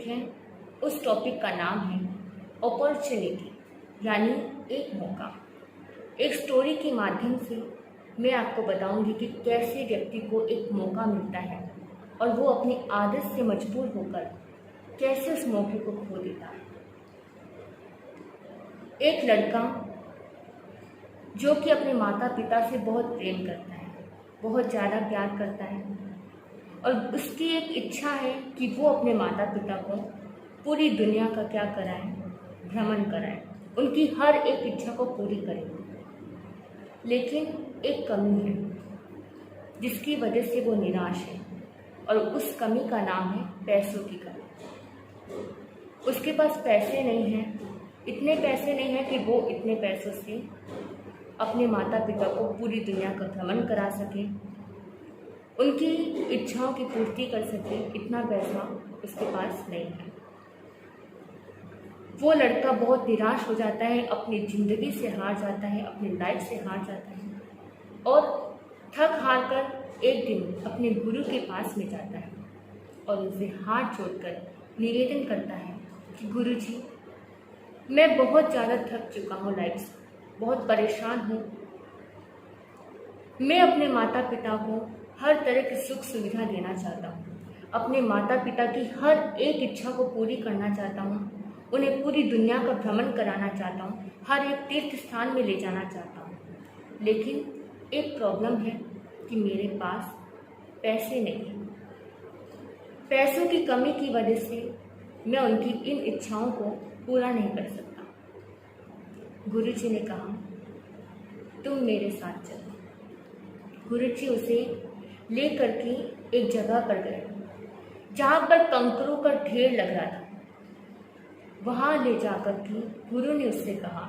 Topic है, उस topic का नाम है अपॉर्चुनिटी, यानी एक मौका। एक स्टोरी के माध्यम से मैं आपको बताऊंगी कि कैसे व्यक्ति को एक मौका मिलता है और वो अपनी आदत से मजबूर होकर कैसे उस मौके को खो देता है। एक लड़का जो कि अपने माता पिता से बहुत प्रेम करता है, बहुत ज़्यादा प्यार करता है और उसकी एक इच्छा है कि वो अपने माता पिता को पूरी दुनिया का क्या कराए, भ्रमण कराए, उनकी हर एक इच्छा को पूरी करे। लेकिन एक कमी है जिसकी वजह से वो निराश है और उस कमी का नाम है पैसों की कमी। उसके पास पैसे नहीं हैं, इतने पैसे नहीं हैं कि वो इतने पैसों से अपने माता पिता को पूरी दुनिया का भ्रमण करा सके, उनकी इच्छाओं की पूर्ति कर सके। इतना पैसा उसके पास नहीं है। वो लड़का बहुत निराश हो जाता है, अपनी ज़िंदगी से हार जाता है, अपनी लाइफ से हार जाता है और थक हार कर एक दिन अपने गुरु के पास में जाता है और उनसे हाथ जोड़कर निवेदन करता है कि गुरु जी, मैं बहुत ज़्यादा थक चुका हूँ लाइफ से, बहुत परेशान हूँ। मैं अपने माता पिता को हर तरह की सुख सुविधा देना चाहता हूँ, अपने माता पिता की हर एक इच्छा को पूरी करना चाहता हूँ, उन्हें पूरी दुनिया का भ्रमण कराना चाहता हूँ, हर एक तीर्थ स्थान में ले जाना चाहता हूँ। लेकिन एक प्रॉब्लम है कि मेरे पास पैसे नहीं हैं। पैसों की कमी की वजह से मैं उनकी इन इच्छाओं को पूरा नहीं कर सकता। गुरु जी ने कहा, तुम मेरे साथ चलो। गुरु जी उसे ले करके एक जगह पर गए जहाँ पर कंकरों का ढेर लग रहा था। वहाँ ले जाकर के गुरु ने उससे कहा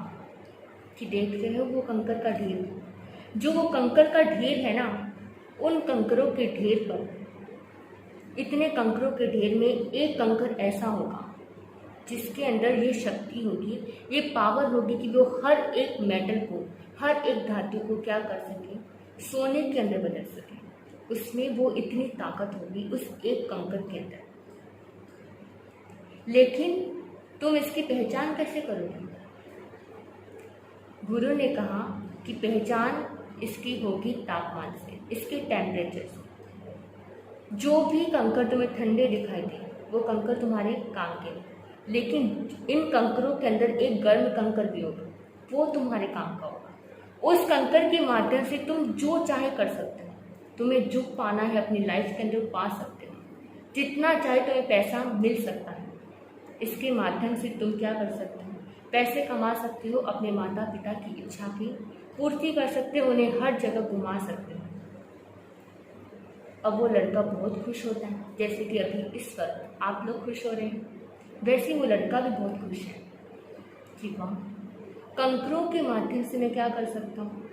कि देख रहे हो वो कंकर का ढेर, जो वो कंकर का ढेर है ना, उन कंकरों के ढेर पर, इतने कंकरों के ढेर में एक कंकर ऐसा होगा जिसके अंदर ये शक्ति होगी, ये पावर होगी कि वो हर एक मेटल को, हर एक धातु को क्या कर सके, सोने के अंदर बदल सके। उसमें वो इतनी ताकत होगी उस एक कंकर के अंदर। लेकिन तुम इसकी पहचान कैसे करोगे? गुरु ने कहा कि पहचान इसकी होगी तापमान से, इसके टेम्परेचर से। जो भी कंकर तुम्हें ठंडे दिखाई दे वो कंकर तुम्हारे काम के, लेकिन इन कंकरों के अंदर एक गर्म कंकर भी होगा, वो तुम्हारे काम का होगा। उस कंकर के माध्यम से तुम जो चाहे कर सकते हो। तुम्हें जो पाना है अपनी लाइफ के अंदर पा सकते हो, जितना चाहे तुम्हें पैसा मिल सकता है। इसके माध्यम से तुम क्या कर सकते हो? पैसे कमा सकते हो, अपने माता पिता की इच्छा की पूर्ति कर सकते हो, उन्हें हर जगह घुमा सकते हो। अब वो लड़का बहुत खुश होता है, जैसे कि अभी इस वक्त आप लोग खुश हो रहे हैं, वैसे वो लड़का भी बहुत खुश है। ठीक है, कंकरों के माध्यम से मैं क्या कर सकता हूँ?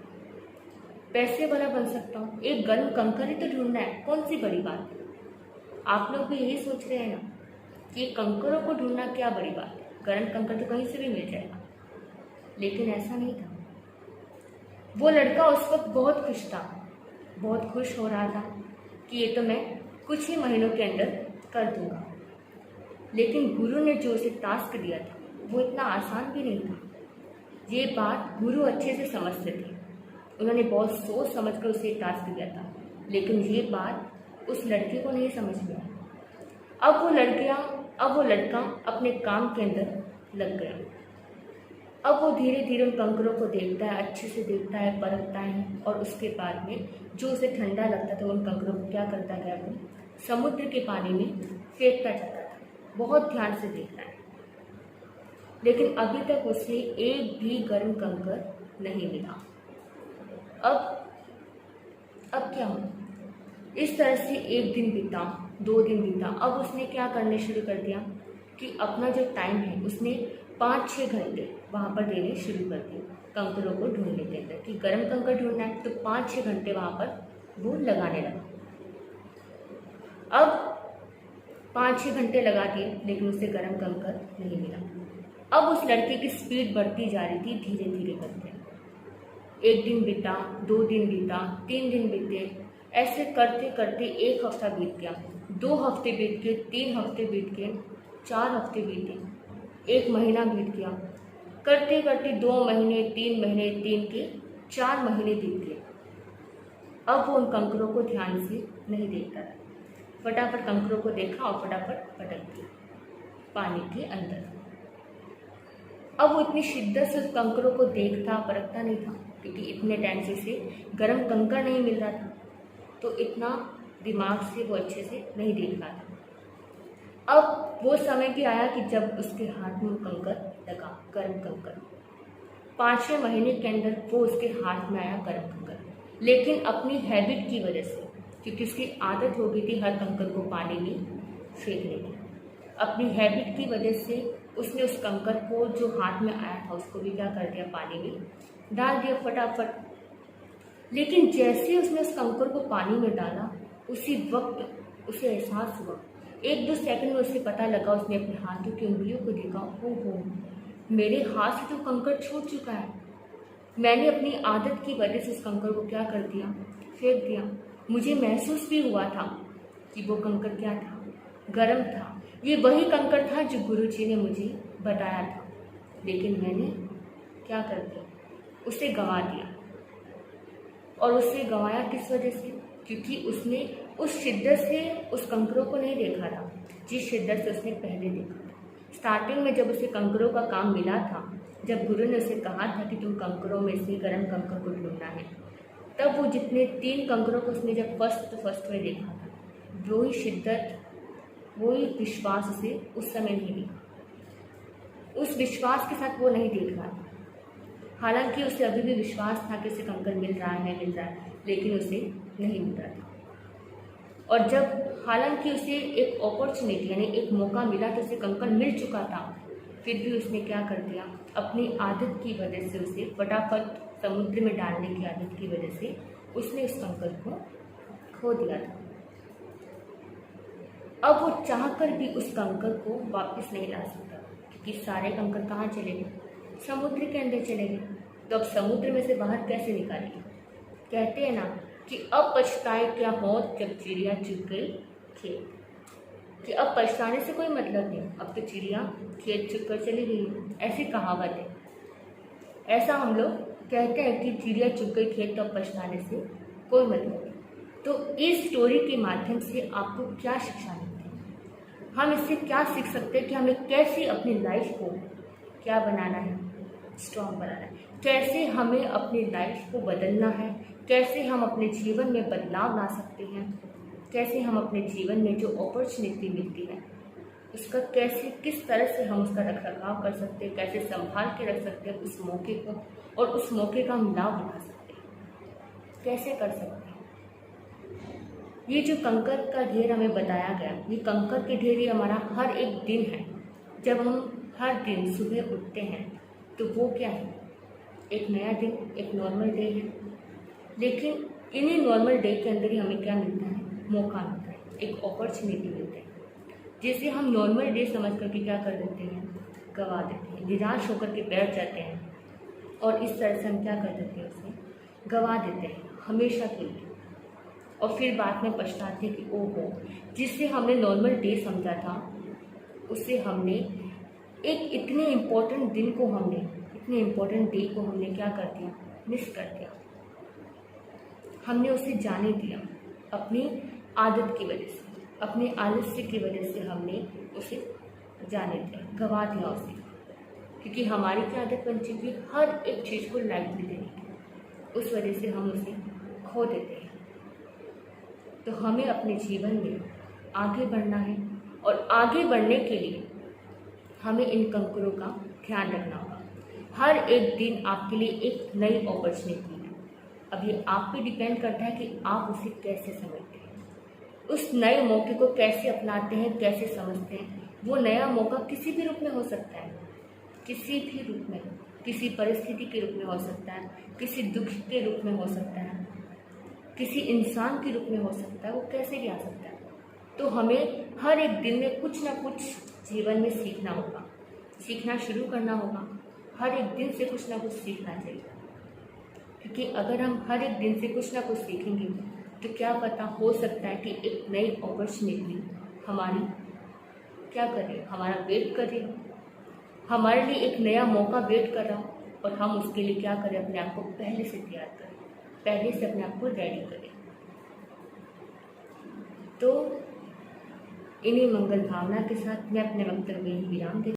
पैसे वाला बन सकता हूँ। एक गर्म कंकर ही तो ढूंढना है, कौन सी बड़ी बात है? आप लोग भी यही सोच रहे हैं ना कि कंकरों को ढूंढना क्या बड़ी बात है, गर्म कंकर तो कहीं से भी मिल जाएगा। लेकिन ऐसा नहीं था। वो लड़का उस वक्त बहुत खुश था, बहुत खुश हो रहा था कि ये तो मैं कुछ ही महीनों के अंदर कर दूंगा। लेकिन गुरु ने जो उसे टास्क दिया था वो इतना आसान भी नहीं था। ये बात गुरु अच्छे से समझते थे, उन्होंने बहुत सोच समझ कर उसे टास्क दिया था, लेकिन ये बात उस लड़के को नहीं समझ में आई। अब वो लड़का अपने काम के अंदर लग गया। अब वो धीरे धीरे उन कंकरों को देखता है, अच्छे से देखता है, परखता है और उसके बाद में जो उसे ठंडा लगता था उन कंकरों को क्या करता गया, वो समुद्र के पानी में फेंकता जाता था। बहुत ध्यान से देखता है, लेकिन अभी तक उसे एक भी गर्म कंकर नहीं मिला। अब क्या हुआ? इस तरह से एक दिन बीता, 2 दिन बीता। अब उसने क्या करने शुरू कर दिया कि अपना जो टाइम है उसने 5-6 घंटे वहाँ पर देने शुरू कर दिए कंकरों को ढूंढने के अंदर, कि गर्म कंकर ढूंढना है तो 5-6 घंटे वहाँ पर वो लगाने लगा। अब 5-6 घंटे लगा दिए, लेकिन उसे गर्म कंकर नहीं मिला। अब उस लड़के की स्पीड बढ़ती जा रही थी धीरे धीरे करके। 1 दिन बीता, 2 दिन बीता, 3 दिन बीते, ऐसे करते करते 1 हफ्ता बीत गया, 2 हफ्ते बीत गए, 3 हफ्ते बीत गए 4 हफ्ते बीते, 1 महीना बीत गया, करते करते 2 महीने, 3 महीने, 3 के 4 महीने बीत गए। अब वो उन कंकरों को ध्यान से नहीं देखता था, फटाफट कंकरों को देखा और फटाफट पटक दिया पानी के अंदर। अब वो इतनी शिद्दत से उस कंकरों को देखता परखता नहीं था, क्योंकि इतने टाइम से उसे गर्म कंकर नहीं मिल रहा था, तो इतना दिमाग से वो अच्छे से नहीं देख रहा था। अब वो समय भी आया कि जब उसके हाथ में कंकर लगा, गर्म कंकर। 5वें महीने के अंदर वो उसके हाथ में आया गर्म कंकर, लेकिन अपनी हैबिट की वजह से, क्योंकि उसकी आदत हो गई थी हर कंकर को पानी में फेंकने की, अपनी हैबिट की वजह से उसने उस कंकर को जो हाथ में आया था उसको भी क्या कर दिया, पानी में डाल दिया फटाफट। लेकिन जैसे उसने उस कंकर को पानी में डाला, उसी वक्त उसे एहसास हुआ, 1-2 सेकंड में उसे पता लगा, उसने अपने हाथों की उंगलियों को देखा, ओहो मेरे हाथ से तो कंकर छूट चुका है। मैंने अपनी आदत की वजह से उस कंकर को क्या कर दिया, फेंक दिया। मुझे महसूस भी हुआ था कि वो कंकर क्या था, गर्म था। ये वही कंकर था जो गुरुजी ने मुझे बताया था, लेकिन मैंने क्या कर दिया, उसे गंवा दिया। और उसे गंवाया किस वजह से, क्योंकि उसने उस शिद्दत से उस कंकरों को नहीं देखा था जिस शिद्दत से उसने पहले देखा था। स्टार्टिंग में जब उसे कंकरों का काम मिला था, जब गुरु ने उसे कहा था कि तुम कंकरों में से गर्म कंकर को ढूंढना है, तब वो जितने 3 कंकरों को उसने जब फर्स्ट में देखा था, वही शिद्दत, वही विश्वास उसे उस समय नहीं दिखा। उस विश्वास के साथ वो नहीं देख रहा था। हालांकि उसे अभी भी विश्वास था कि उसे कंकर मिल रहा है, लेकिन उसे नहीं मिल रहा था। और जब हालांकि उसे एक अपॉर्चुनिटी यानी एक मौका मिला तो उसे कंकर मिल चुका था, फिर भी उसने क्या कर दिया, अपनी आदत की वजह से उसे फटाफट समुद्र में डालने की आदत की वजह से उसने उस कंकर को खो दिया था। अब वो चाहकर भी उस कंकर को वापस नहीं ला सकता, क्योंकि सारे कंकर कहाँ चले गए, समुद्र के अंदर चले गए। तो अब समुद्र में से बाहर कैसे निकालेंगे। कहते हैं ना कि अब पछताए क्या होत जब चिड़िया चुग गई खेत, कि अब पछताने से कोई मतलब नहीं, अब तो चिड़िया खेत चुग कर चली गई। ऐसी कहावत है, ऐसा हम लोग कहते हैं कि चिड़िया चुग गई खेत, तो अब पछताने से कोई मतलब नहीं। तो इस स्टोरी के माध्यम से आपको क्या शिक्षा मिलती है, हम इससे क्या सीख सकते हैं कि हमें कैसे अपनी लाइफ को क्या बनाना है, स्ट्रॉन्ग बनाना है, कैसे हमें अपनी लाइफ को बदलना है, कैसे हम अपने जीवन में बदलाव ला सकते हैं, कैसे हम अपने जीवन में जो अपॉर्चुनिटी मिलती है उसका कैसे किस तरह से हम उसका रखरखाव कर सकते हैं, कैसे संभाल के रख सकते हैं उस मौके को, और उस मौके का हम लाभ उठा सकते हैं, कैसे कर सकते हैं। ये जो कंकर का ढेर हमें बताया गया, ये कंकर के ढेर ही हमारा हर एक दिन है। जब हम हर दिन सुबह उठते हैं तो वो क्या है, एक नया दिन, एक नॉर्मल डे है। लेकिन इन्हीं नॉर्मल डे के अंदर ही हमें क्या मिलता है, मौका मिलता है, एक अपॉर्चुनिटी मिलता है, जिसे हम नॉर्मल डे समझ करके क्या कर देते हैं, गवा देते हैं, निराश होकर के बैठ जाते हैं, और इस तरह से हम क्या कर देते हैं, उसे गवा देते हैं हमेशा के लिए। और फिर बाद में पछताते हैं कि ओहो, जिससे हमने नॉर्मल डे समझा था उससे हमने एक इतने इम्पोर्टेंट दिन को इतने इम्पोर्टेंट डे को हमने क्या कर दिया, मिस कर दिया। हमने उसे जाने दिया अपनी आदत की वजह से, अपने आलस्य की वजह से हमने उसे जाने दिया, गवा दिया उसे, क्योंकि हमारी क्या आदत बन चुकी है हर एक चीज़ को लाइटली देने की, उस वजह से हम उसे खो देते हैं। तो हमें अपने जीवन में आगे बढ़ना है, और आगे बढ़ने के लिए हमें इन कंकरों का ध्यान रखना होगा। हर एक दिन आपके लिए एक नई अपॉर्चुनिटी है। अब ये आप पे डिपेंड करता है कि आप उसे कैसे समझते हैं, उस नए मौके को कैसे अपनाते हैं, कैसे समझते हैं। वो नया मौका किसी भी रूप में हो सकता है, किसी भी रूप में, किसी परिस्थिति के रूप में हो सकता है, किसी दुख के रूप में हो सकता है, किसी इंसान के रूप में हो सकता है, वो कैसे भी आ सकता है। तो हमें हर एक दिन में कुछ ना कुछ जीवन में सीखना होगा, सीखना शुरू करना होगा। हर एक दिन से कुछ ना कुछ सीखना चाहिए, क्योंकि अगर हम हर एक दिन से कुछ ना कुछ सीखेंगे तो क्या पता, हो सकता है कि एक नई अपॉर्चुनिटी हमारी क्या कर रही है, हमारा वेट कर रही है, हमारे लिए एक नया मौका वेट कर रहा हो, और हम उसके लिए क्या करें, अपने आप को पहले से तैयार करें, पहले से अपने आप को रेडी करें। तो इन्हीं मंगल भावना के साथ मैं अपने वक्तव्य में विराम देती हूँ।